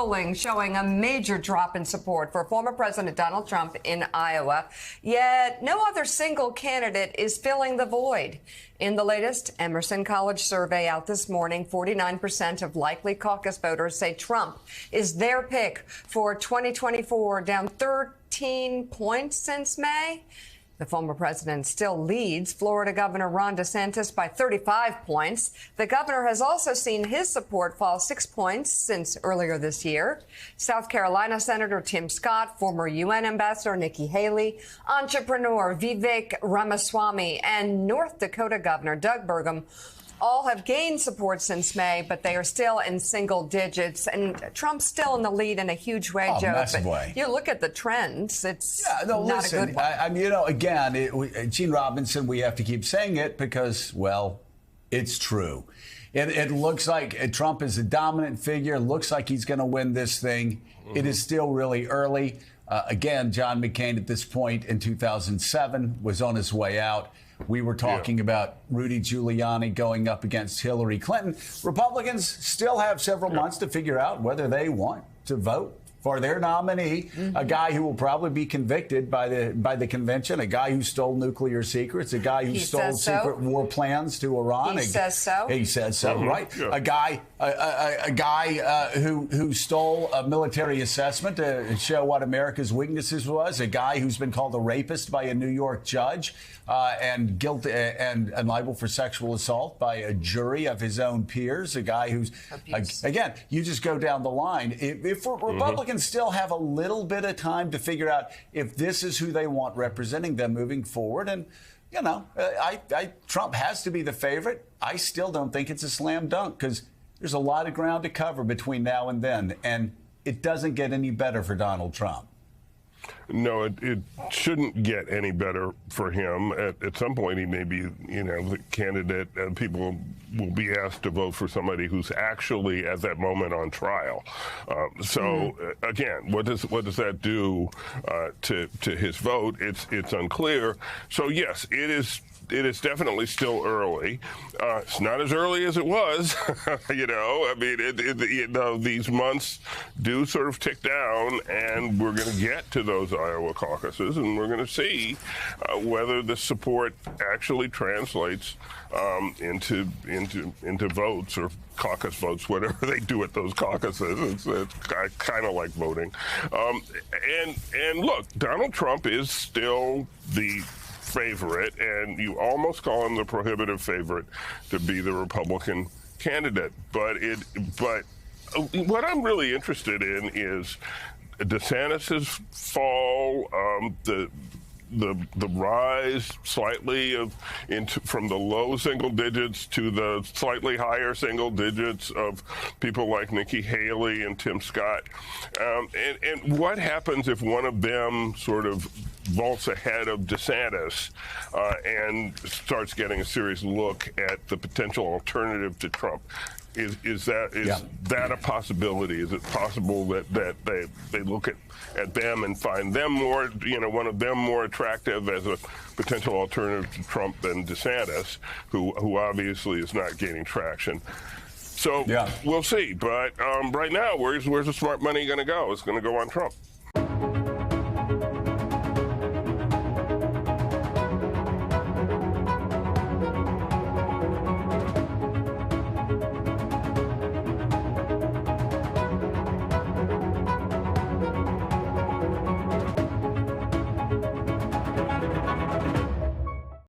Polling showing a major drop in support for former President Donald Trump in Iowa, yet no other single candidate is filling the void. In the latest Emerson College survey out this morning, 49% of likely caucus voters say Trump is their pick for 2024, down 13 points since May. The former president still leads Florida Governor Ron DeSantis by 35 points. The governor has also seen his support fall 6 points since earlier this year. South Carolina Senator Tim Scott, former UN Ambassador Nikki Haley, entrepreneur Vivek Ramaswamy, and North Dakota Governor Doug Burgum all have gained support since May, but they are still in single digits. And Trump's still in the lead in a huge way, Joe. Massive way. You look at the trends, it's not listen, a good one. I mean, again, Gene Robinson, we have to keep saying it because, well, it's true. It looks like Trump is a dominant figure. Looks like he's going to win this thing. Mm-hmm. It is still really early. Again, John McCain at this point in 2007 was on his way out. We were talking about Rudy Giuliani going up against Hillary Clinton. Republicans still have several months to figure out whether they want to vote for their nominee, a guy who will probably be convicted by the convention, a guy who stole nuclear secrets, a guy who stole secret war plans to Iran. He says so. He says so, right? Yeah. A guy who stole a military assessment to show what America's weaknesses was. A guy who's been called a rapist by a New York judge and guilty and liable for sexual assault by a jury of his own peers. A guy who's again, you just go down the line. If Republicans still have a little bit of time to figure out if this is who they want representing them moving forward, and Trump has to be the favorite. I still don't think it's a slam dunk because there's a lot of ground to cover between now and then, and it doesn't get any better for Donald Trump. No, it shouldn't get any better for him. At some point, he may be, the candidate, and people will be asked to vote for somebody who's actually at that moment on trial. Again, what does that do to his vote? It's unclear. So yes, it is definitely still early. It's not as early as it was, I mean, these months do sort of tick down, and we're going to get to those Iowa caucuses, and we're going to see whether the support actually translates into votes or caucus votes, whatever they do at those caucuses. It's kind of like voting. And look, Donald Trump is still the favorite, and you almost call him the prohibitive favorite to be the Republican candidate. But what I'm really interested in is DeSantis's fall, the rise slightly from the low single digits to the slightly higher single digits of people like Nikki Haley and Tim Scott, and what happens if one of them sort of vaults ahead of DeSantis and starts getting a serious look at the potential alternative to Trump? Is that a possibility? Is it possible that they look at them and find them more, one of them more attractive as a potential alternative to Trump than DeSantis, who obviously is not gaining traction? So we'll see. But right now, where's the smart money going to go? It's going to go on Trump.